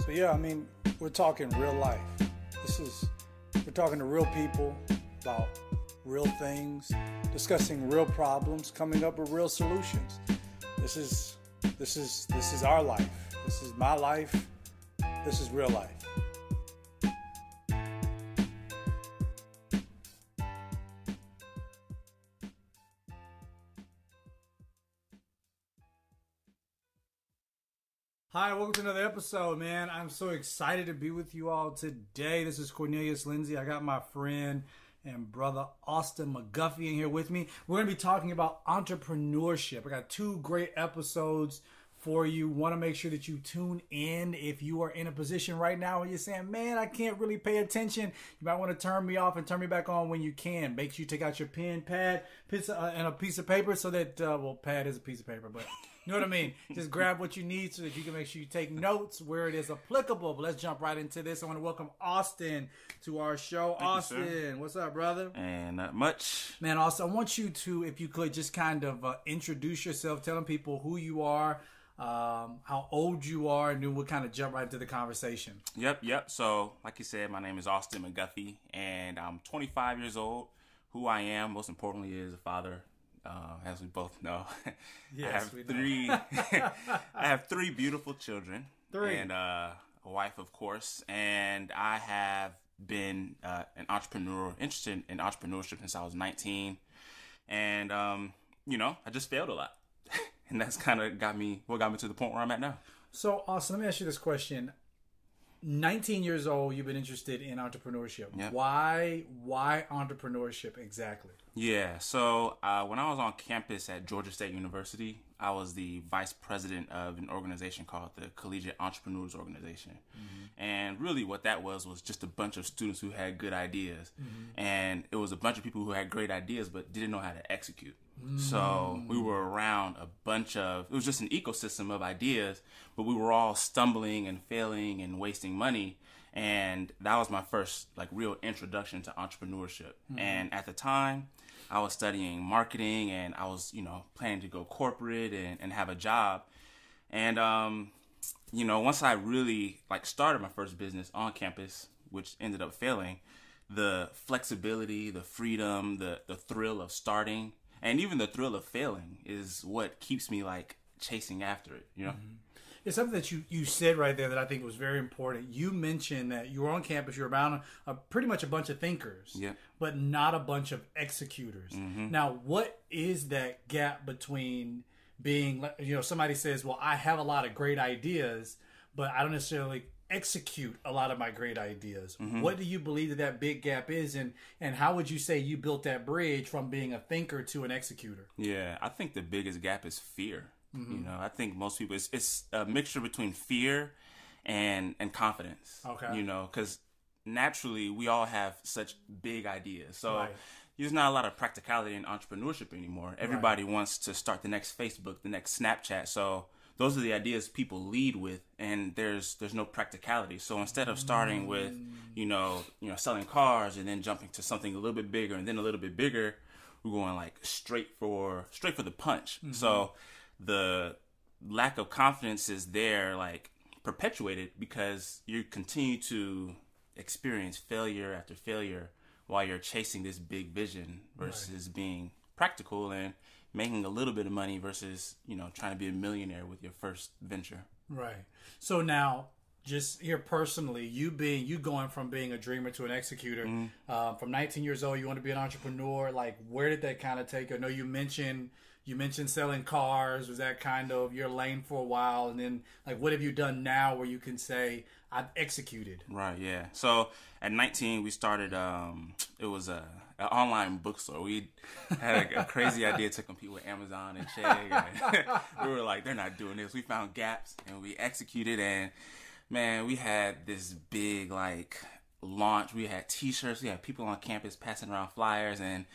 So yeah, I mean, we're talking real life. We're talking to real people about real things, discussing real problems, coming up with real solutions. This is our life. This is my life. This is real life. Hi, welcome to another episode, man. I'm so excited to be with you all today. This is Cornelius Lindsey. I got my friend and brother Austin McGuffie in here with me. We're going to be talking about entrepreneurship. I got two great episodes for you. Want to make sure that you tune in if you are in a position right now where you're saying, man, I can't really pay attention. You might want to turn me off and turn me back on when you can. Make sure you take out your pen, pad, and a piece of paper so that, pad is a piece of paper, but you know what I mean? Just grab what you need so that you can make sure you take notes where it is applicable. But let's jump right into this. I want to welcome Austin to our show. Thank Austin, you, what's up, brother? And not much. Man, Austin, I want you to, if you could, just kind of introduce yourself, telling people who you are, how old you are, and then we'll kind of jump right into the conversation. Yep. So, like you said, my name is Austin McGuffie, and I'm 25 years old. Who I am, most importantly, is a father. As we both know, Yes, I have three beautiful children. And a wife, of course. And I have been an entrepreneur, interested in entrepreneurship since I was 19. And, I just failed a lot. And that's kind of got me to the point where I'm at now. So, Austin, let me ask you this question. 19 years old, you've been interested in entrepreneurship. Yep. Why entrepreneurship exactly? Yeah, so when I was on campus at Georgia State University, I was the vice president of an organization called the Collegiate Entrepreneurs Organization. Mm-hmm. And really what that was just a bunch of students who had good ideas. Mm-hmm. And it was a bunch of people who had great ideas but didn't know how to execute. Mm-hmm. So we were around it was just an ecosystem of ideas, but we were all stumbling and failing and wasting money. And that was my first real introduction to entrepreneurship. Mm-hmm. And at the time, I was studying marketing and I was, planning to go corporate and have a job. And, once I really started my first business on campus, which ended up failing, the flexibility, the freedom, the thrill of starting, and even the thrill of failing is what keeps me chasing after it, Mm-hmm. It's something that you said right there that I think was very important. You mentioned that you were on campus, you were around pretty much a bunch of thinkers, but not a bunch of executors. Mm-hmm. Now, what is that gap between being, somebody says, well, I have a lot of great ideas, but I don't necessarily execute a lot of my great ideas. Mm-hmm. What do you believe that big gap is, and how would you say you built that bridge from being a thinker to an executor? Yeah, I think the biggest gap is fear. Mm-hmm. I think most people, it's a mixture between fear and confidence. Okay. Because naturally we all have such big ideas. So there's not a lot of practicality in entrepreneurship anymore. Everybody wants to start the next Facebook, the next Snapchat. So those are the ideas people lead with, and there's no practicality. So instead of starting with, selling cars and then jumping to something a little bit bigger and then a little bit bigger, we're going straight for the punch. Mm-hmm. So the lack of confidence is there, perpetuated because you continue to experience failure after failure while you're chasing this big vision versus being practical and making a little bit of money versus, trying to be a millionaire with your first venture. Right. So now, just here personally, you going from being a dreamer to an executor, mm-hmm. From 19 years old, you want to be an entrepreneur. Where did that kind of take you? I know you mentioned selling cars. Was that kind of your lane for a while? And then, what have you done now where you can say, I've executed? Right, yeah. So at 19, we started, it was an online bookstore. We had a crazy idea to compete with Amazon and Chegg. We were like, they're not doing this. We found gaps and we executed. And, man, we had this big, launch. We had T-shirts. We had people on campus passing around flyers, and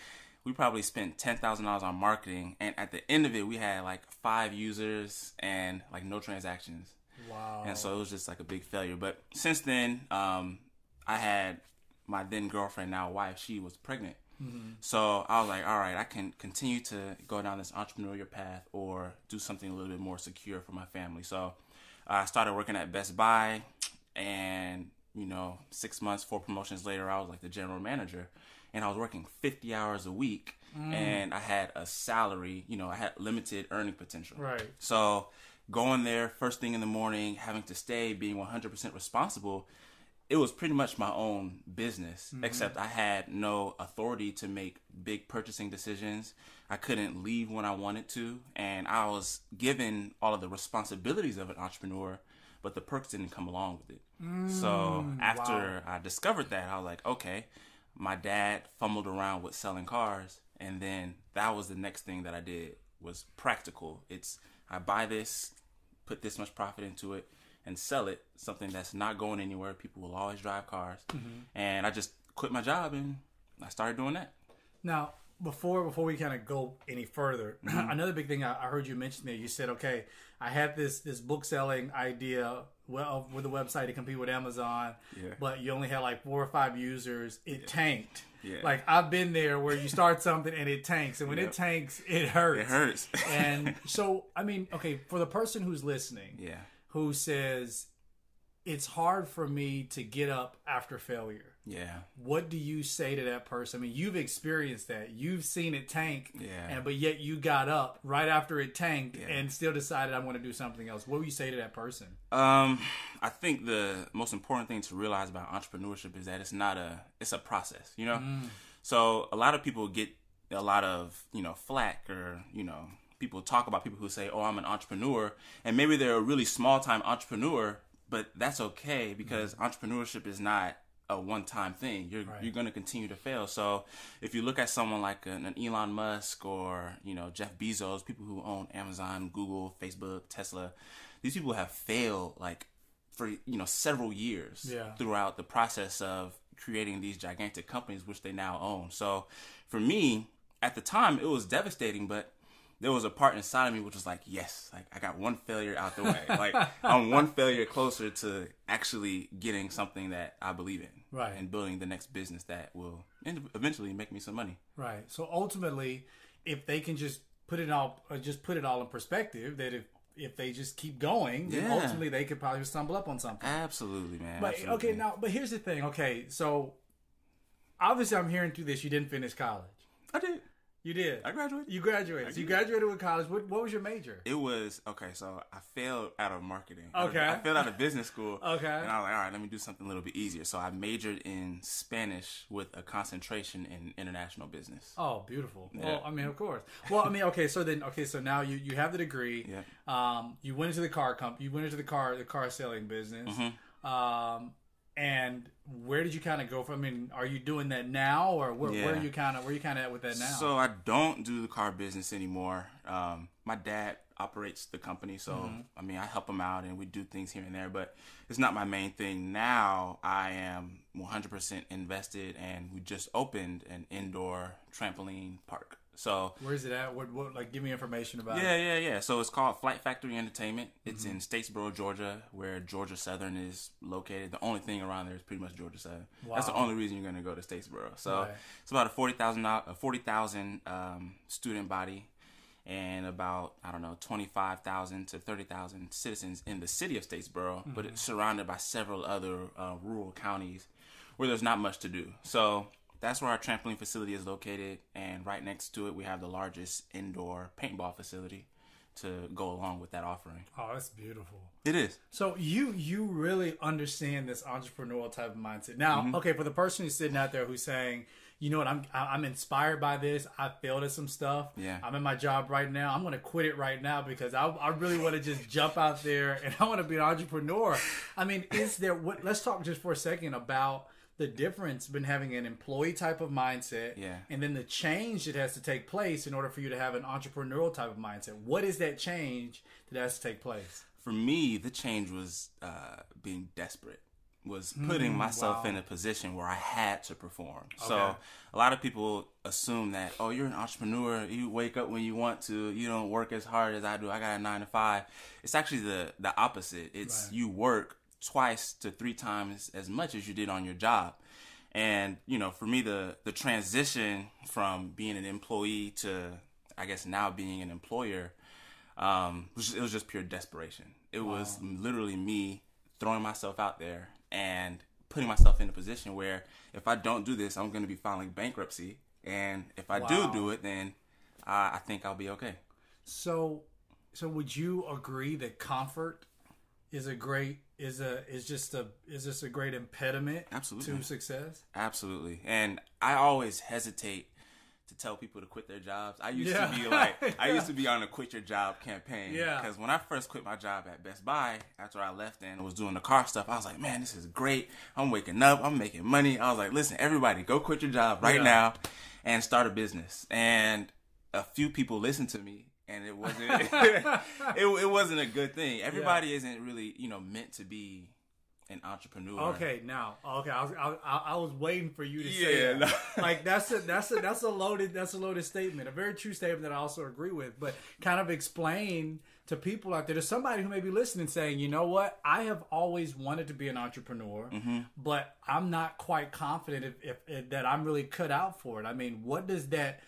we probably spent $10,000 on marketing, and at the end of it, we had 5 users and no transactions. Wow! And so it was just a big failure. But since then, I had my then girlfriend, now wife. She was pregnant, mm-hmm. So I was like, all right, I can continue to go down this entrepreneurial path or do something a little bit more secure for my family. So I started working at Best Buy, And, 6 months, 4 promotions later, I was like the general manager. And I was working 50 hours a week. And I had a salary, I had limited earning potential. Right. So going there first thing in the morning, having to stay, being 100% responsible, it was pretty much my own business, except I had no authority to make big purchasing decisions. I couldn't leave when I wanted to, and I was given all of the responsibilities of an entrepreneur, but the perks didn't come along with it. So after I discovered that, I was like, okay, my dad fumbled around with selling cars, and then that was the next thing that I did, was practical. I buy this, put this much profit into it, and sell it, something that's not going anywhere. People will always drive cars. And I just quit my job and I started doing that. Now, before we kind of go any further, another big thing I heard you mention there, you said, okay, I had this book selling idea with a website to compete with Amazon, but you only had like 4 or 5 users. It tanked. Yeah. Like, I've been there where you start something and it tanks. And when it tanks, it hurts. It hurts. And so, I mean, okay, for the person who's listening, who says, it's hard for me to get up after failure. Yeah. What do you say to that person? I mean, you've experienced that. You've seen it tank. Yeah. But yet you got up right after it tanked and still decided I want to do something else. What would you say to that person? I think the most important thing to realize about entrepreneurship is that it's a process, So a lot of people get a lot of, flack or, people talk about people who say, oh, I'm an entrepreneur. And maybe they're a really small time entrepreneur, but that's okay because entrepreneurship is not a one-time thing. You're going to continue to fail. So if you look at someone like an Elon Musk or, Jeff Bezos, people who own Amazon, Google, Facebook, Tesla, these people have failed like for, several years throughout the process of creating these gigantic companies, which they now own. So for me, at the time, it was devastating, but there was a part inside of me which was like, yes, like I got one failure out the way. Like I'm one failure closer to actually getting something that I believe in. Right. And building the next business that will eventually make me some money. Right. So ultimately, if they can just put it all in perspective, that if they just keep going, then ultimately they could probably stumble up on something. Absolutely, man. But absolutely. Okay, but here's the thing. Okay, so obviously I'm hearing through this you didn't finish college. I did. You did. I graduated. You graduated. So you graduated with college. What was your major? It was, so I failed out of marketing. Okay. I failed out of business school. Okay. And I was like, all right, let me do something a little bit easier. So I majored in Spanish with a concentration in international business. Oh, beautiful. Yeah. Well, I mean, of course. Well, I mean, so now you have the degree. Yeah. You went into the car company. You went into the car selling business. Mm-hmm. And where did you kind of go from? I mean, are you doing that now, or where are you kind of at with that now? So I don't do the car business anymore. My dad operates the company, so I mean, I help him out and we do things here and there, but it's not my main thing. Now I am 100% invested, and we just opened an indoor trampoline park. So where's it at? What like give me information about it. Yeah. So it's called Flight Factory Entertainment. It's in Statesboro, Georgia, where Georgia Southern is located. The only thing around there is pretty much Georgia Southern. Wow. That's the only reason you're going to go to Statesboro. So it's about a 40,000 student body, and about 25,000 to 30,000 citizens in the city of Statesboro, but it's surrounded by several other rural counties where there's not much to do. So that's where our trampoline facility is located, and right next to it, we have the largest indoor paintball facility to go along with that offering. Oh, that's beautiful. It is. So you really understand this entrepreneurial type of mindset. Now, okay, for the person who's sitting out there who's saying, you know what, I'm inspired by this. I failed at some stuff. Yeah. I'm in my job right now. I'm going to quit it right now because I really want to just jump out there and I want to be an entrepreneur. I mean, let's talk just for a second about the difference been having an employee type of mindset and then the change that has to take place in order for you to have an entrepreneurial type of mindset. What is that change that has to take place? For me, the change was being desperate, was putting myself in a position where I had to perform. Okay. So a lot of people assume that, oh, you're an entrepreneur, you wake up when you want to, you don't work as hard as I do, I got a 9 to 5. It's actually the opposite. It's you work twice to 3 times as much as you did on your job. And, for me, the transition from being an employee to, I guess, now being an employer, it was just pure desperation. It was literally me throwing myself out there and putting myself in a position where if I don't do this, I'm going to be filing bankruptcy. And if I do it, then I think I'll be okay. So would you agree that comfort is just a great impediment Absolutely. to success? Absolutely. And I always hesitate to tell people to quit their jobs. I used to be on a quit your job campaign. Yeah. Because when I first quit my job at Best Buy, after I left and was doing the car stuff, I was like, man, this is great. I'm waking up. I'm making money. I was like, listen, everybody, go quit your job right now and start a business. And a few people listened to me, and it wasn't it wasn't a good thing. Everybody isn't really, meant to be an entrepreneur. I was waiting for you to say that. Like that's a loaded statement, a very true statement that I also agree with. But kind of explain to people out there. There's somebody who may be listening saying, you know what, I have always wanted to be an entrepreneur, but I'm not quite confident if that I'm really cut out for it. I mean, what does that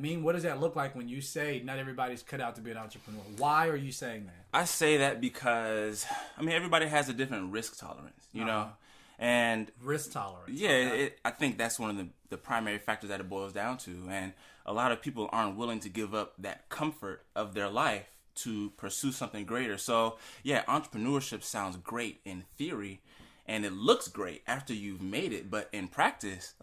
mean? What does that look like when you say not everybody's cut out to be an entrepreneur? Why are you saying that? I say that because, everybody has a different risk tolerance, you know? And risk tolerance. Yeah, okay. I think that's one of the primary factors that it boils down to. And a lot of people aren't willing to give up that comfort of their life to pursue something greater. So, yeah, entrepreneurship sounds great in theory, and it looks great after you've made it. But in practice,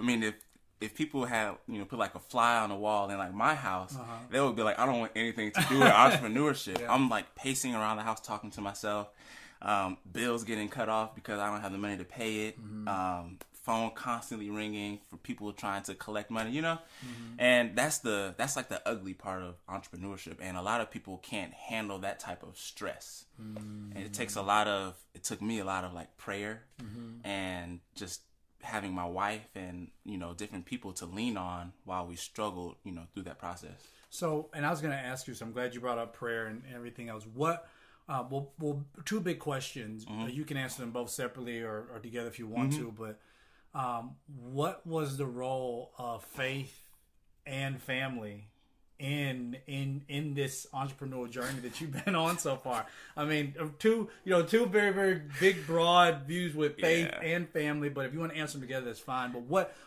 if people have, put like a fly on the wall in like my house, they would be like, I don't want anything to do with entrepreneurship. Yeah. I'm like pacing around the house talking to myself, bills getting cut off because I don't have the money to pay it, phone constantly ringing for people trying to collect money, and that's like the ugly part of entrepreneurship. And a lot of people can't handle that type of stress. And it took me a lot of like prayer and just having my wife and, different people to lean on while we struggled, through that process. So, and I was going to ask you, so I'm glad you brought up prayer and everything else. What, two big questions. You can answer them both separately or together if you want to, but what was the role of faith and family in this entrepreneurial journey that you've been on so far? I mean, two very, very big, broad views with faith and family, but if you want to answer them together, that's fine. But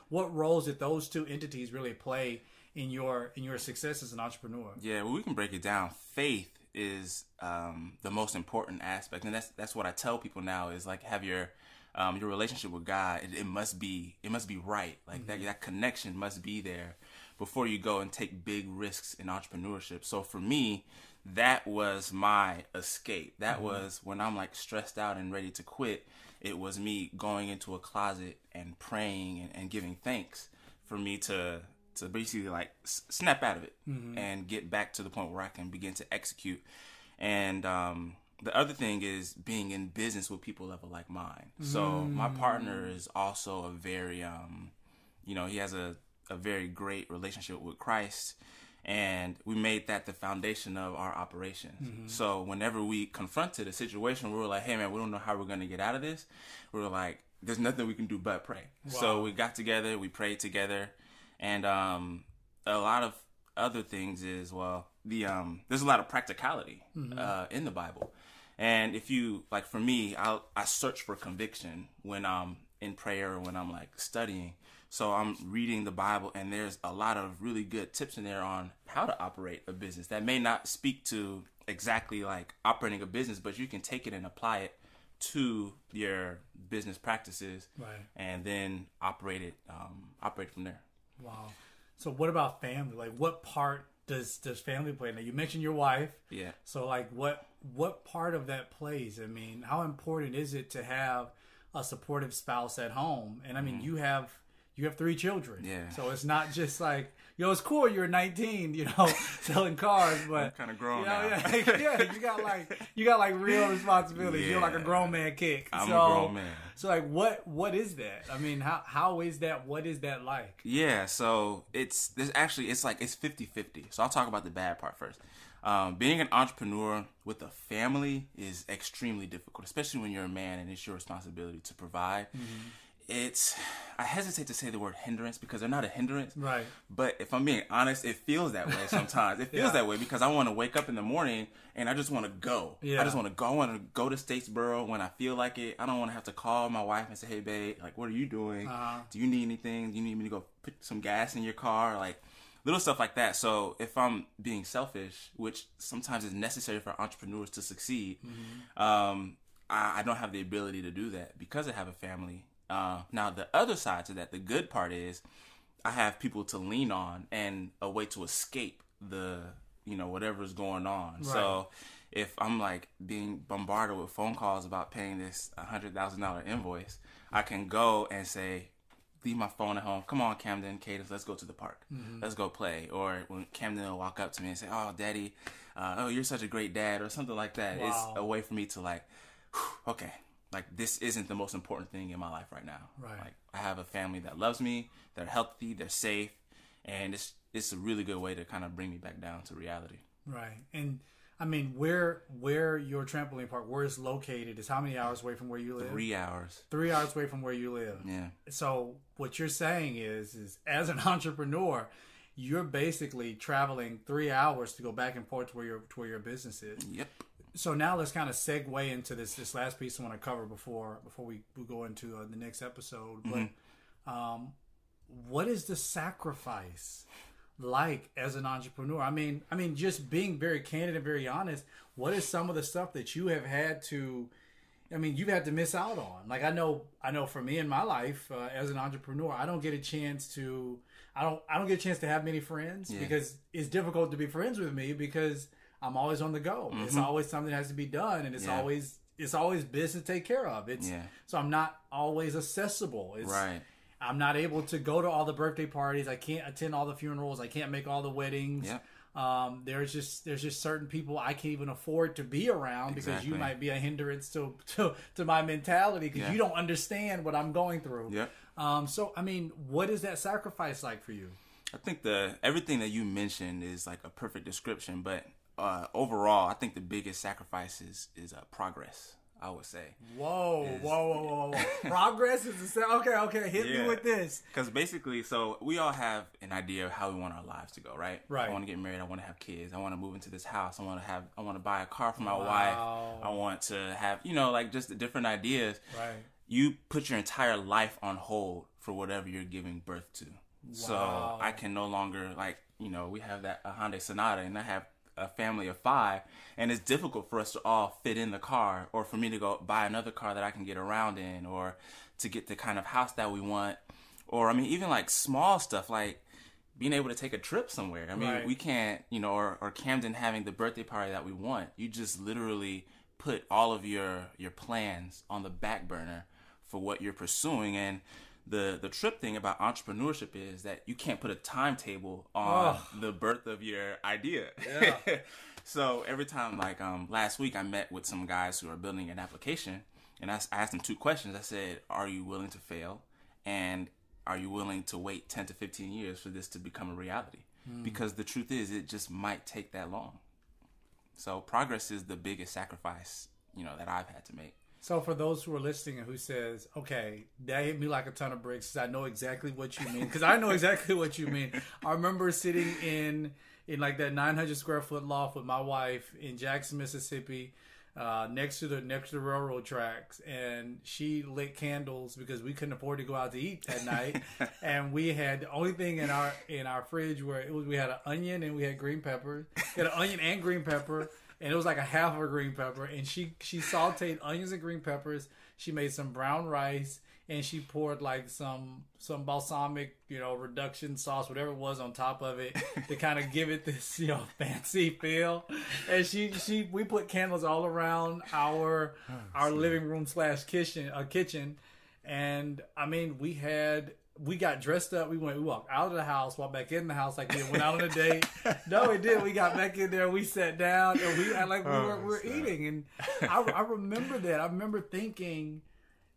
what roles did those two entities really play in your success as an entrepreneur? Yeah, well, we can break it down. Faith is the most important aspect, and that's what I tell people now is like have your relationship with God. It must be right. Like that connection must be there before you go and take big risks in entrepreneurship. So for me, that was my escape. That was when I'm like stressed out and ready to quit. It was me going into a closet and praying and giving thanks for me to basically like snap out of it and get back to the point where I can begin to execute. And the other thing is being in business with people of a like mind. So my partner is also a very, he has a very great relationship with Christ, and we made that the foundation of our operations. So whenever we confronted a situation, we were like, hey man, we don't know how we're going to get out of this. We were like, there's nothing we can do but pray. Wow. So we got together, we prayed together, and a lot of other things is, there's a lot of practicality in the Bible. And if you, like for me, I search for conviction when I'm in prayer or when I'm like studying. So I'm reading the Bible, and there's a lot of really good tips in there on how to operate a business that may not speak to exactly like operating a business, but you can take it and apply it to your business practices, and then operate from there. Wow. So what about family? Like, what part does family play? Now, you mentioned your wife. Yeah. So like, what part of that plays? I mean, how important is it to have a supportive spouse at home? And I mean, you have 3 children. Yeah. So it's not just like, it's cool you're 19, selling cars, but I'm kind of grown now. you got like real responsibilities. Yeah. You're like a grown man kick. I'm a grown man. So like, what is that? I mean, how is that? What is that like? Yeah. So it's 50-50. So I'll talk about the bad part first. Being an entrepreneur with a family is extremely difficult, especially when you're a man and it's your responsibility to provide. I hesitate to say the word hindrance because they're not a hindrance. Right. But if I'm being honest, it feels that way sometimes. It feels that way because I want to wake up in the morning and I just want to go. Yeah. I just want to go. I want to go to Statesboro when I feel like it. I don't want to have to call my wife and say, hey, babe, like, what are you doing? Do you need anything? Do you need me to go put some gas in your car? Like, little stuff like that. So if I'm being selfish, which sometimes is necessary for entrepreneurs to succeed, I don't have the ability to do that because I have a family. Now, the other side to that, the good part is I have people to lean on and a way to escape the, whatever's going on. Right. So if I'm like being bombarded with phone calls about paying this $100,000 invoice, I can go and say, leave my phone at home. Come on, Camden, Cadence, let's go to the park. Let's go play. Or when Camden will walk up to me and say, oh, Daddy, you're such a great dad, or something like that. Wow. It's a way for me to like, okay, like this isn't the most important thing in my life right now. Right. Like I have a family that loves me, they're healthy, they're safe, and it's a really good way to kind of bring me back down to reality. Right. And I mean, where your trampoline park, where it's located, is how many hours away from where you live? 3 hours. 3 hours away from where you live. Yeah. So what you're saying is as an entrepreneur, you're basically traveling 3 hours to go back and forth to where your business is. Yep. So now let's kind of segue into this last piece I want to cover before we go into the next episode. But what is the sacrifice like as an entrepreneur? I mean, just being very candid and very honest, what is some of the stuff that you have had to, you've had to miss out on? Like I know for me in my life as an entrepreneur, I don't get a chance to have many friends because it's difficult to be friends with me because I'm always on the go. It's always something that has to be done, and it's always business to take care of. So I'm not always accessible. Right. I'm not able to go to all the birthday parties. I can't attend all the funerals. I can't make all the weddings. Yep. There's just certain people I can't even afford to be around because you might be a hindrance to my mentality because you don't understand what I'm going through. Yep. So what is that sacrifice like for you? I think everything that you mentioned is like a perfect description, but overall, I think the biggest sacrifice is progress, I would say. Whoa. Progress is okay. Hit me with this. Because basically, so we all have an idea of how we want our lives to go, right? Right. I want to get married. I want to have kids. I want to move into this house. I want to buy a car for my wife. I want to have, like just the different ideas. Right. You put your entire life on hold for whatever you're giving birth to. Wow. So I can no longer we have a Hyundai Sonata, and I have a family of 5, and it's difficult for us to all fit in the car, or for me to go buy another car that I can get around in, or to get the kind of house that we want, or even like small stuff like being able to take a trip somewhere. We can't, or Camden having the birthday party that we want. You just literally put all of your plans on the back burner for what you're pursuing. And the trip thing about entrepreneurship is that you can't put a timetable on the birth of your idea. Yeah. So every time, like last week, I met with some guys who are building an application, and I asked them 2 questions. I said, are you willing to fail? And are you willing to wait 10 to 15 years for this to become a reality? Because the truth is, it just might take that long. So progress is the biggest sacrifice, that I've had to make. So for those who are listening and who says, okay, that hit me like a ton of bricks, I know exactly what you mean. Because I know exactly what you mean. I remember sitting in like that 900 square foot loft with my wife in Jackson, Mississippi, next to the railroad tracks, and she lit candles because we couldn't afford to go out to eat that night. And we had the only thing in our fridge we had an onion and we had green pepper. We had an onion and green pepper. And it was like a half of a green pepper. And she sauteed onions and green peppers. She made some brown rice. And she poured like some balsamic, reduction sauce, whatever it was, on top of it to kind of give it this, fancy feel. And we put candles all around our living room / kitchen. And we got dressed up. We walked out of the house, walked back in the house like we went out on a date. No, we did. We got back in there. We sat down and we act like we were eating. And I remember that. I remember thinking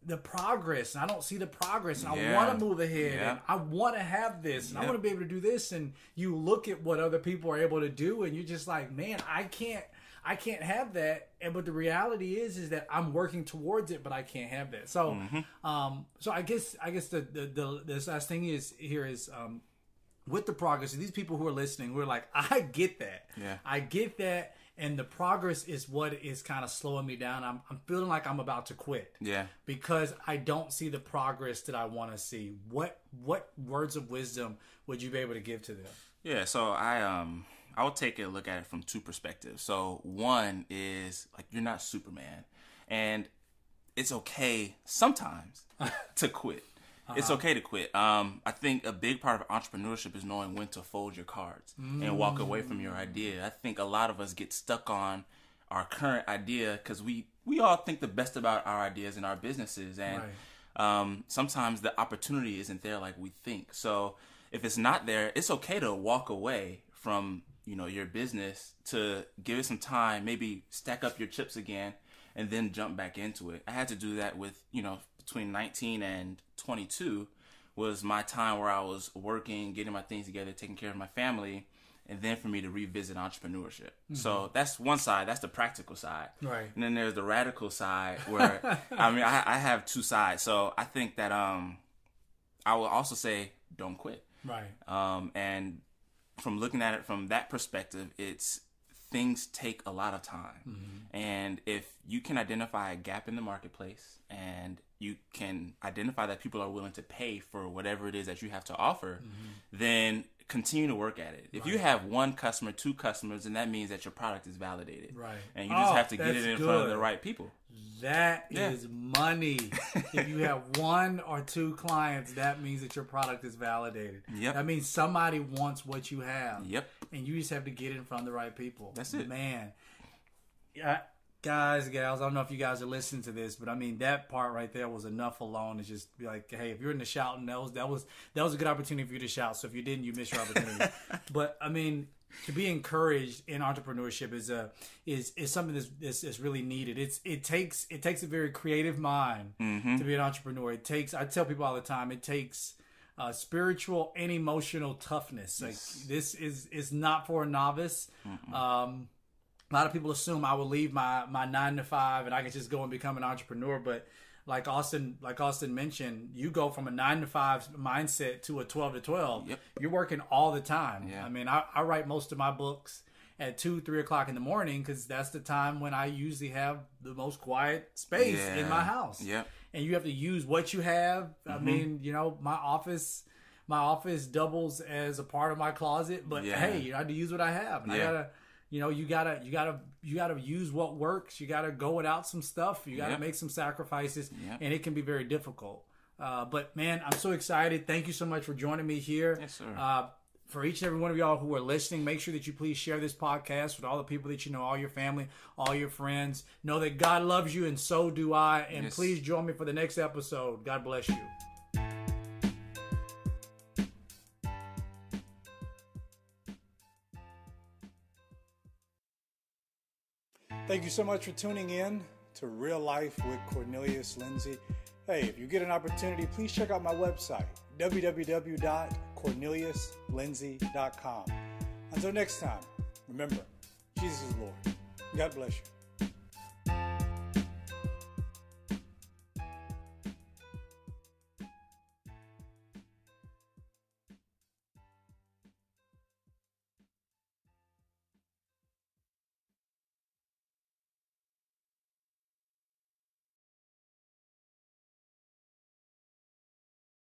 the progress. And I don't see the progress. And I want to move ahead. Yeah. And I want to have this. And I want to be able to do this. And you look at what other people are able to do, and you're just like, man, I can't I can't have that. But the reality is that I'm working towards it, but I can't have that. So, so I guess the last thing is with the progress, these people who are listening, we're like, I get that. Yeah. I get that. And the progress is what is kind of slowing me down. I'm feeling like I'm about to quit. Yeah. Because I don't see the progress that I want to see. What words of wisdom would you be able to give to them? Yeah. So I would take a look at it from two perspectives. So one is like, you're not Superman, and it's okay sometimes to quit. It's okay to quit. I think a big part of entrepreneurship is knowing when to fold your cards and walk away from your idea. I think a lot of us get stuck on our current idea because we all think the best about our ideas and our businesses. And sometimes the opportunity isn't there like we think. So if it's not there, it's okay to walk away from, your business, to give it some time, maybe stack up your chips again, and then jump back into it. I had to do that with, between 19 and 22 was my time where I was working, getting my things together, taking care of my family, and then for me to revisit entrepreneurship. So that's one side. That's the practical side. Right. And then there's the radical side where, I have two sides. So I think that I will also say don't quit. Right. And from looking at it from that perspective, it's things take a lot of time. And if you can identify a gap in the marketplace and you can identify that people are willing to pay for whatever it is that you have to offer, then continue to work at it. If you have one customer, two customers, then that means that your product is validated. Right. And you just have to get it in front of the right people. That is money. If you have one or two clients, that means that your product is validated. Yep. That means somebody wants what you have. Yep. And you just have to get it in front of the right people. That's it. Man. Guys, gals, I don't know if you guys are listening to this, but that part right there was enough alone to just be like, hey, if you're in the shouting, that was a good opportunity for you to shout. So if you didn't, you missed your opportunity. But to be encouraged in entrepreneurship is something that's really needed. It takes a very creative mind to be an entrepreneur. I tell people all the time, it takes spiritual and emotional toughness. Like this is not for a novice. A lot of people assume I will leave my 9 to 5 and I can just go and become an entrepreneur. But like Austin mentioned, you go from a 9 to 5 mindset to a 12 to 12. Yep. You're working all the time. Yeah. I write most of my books at 2-3 o'clock in the morning because that's the time when I usually have the most quiet space in my house. Yep. And you have to use what you have. My office doubles as a part of my closet, but hey, I have to use what I have. And I gotta. You gotta use what works. You gotta go without some stuff. You gotta make some sacrifices, and it can be very difficult. But man, I'm so excited. Thank you so much for joining me here. Yes, sir. For each and every one of y'all who are listening, make sure that you please share this podcast with all the people that you know, all your family, all your friends. Know that God loves you, and so do I. And please join me for the next episode. God bless you. Thank you so much for tuning in to Real Life with Cornelius Lindsey. Hey, if you get an opportunity, please check out my website, www.corneliuslindsey.com. Until next time, remember, Jesus is Lord. God bless you.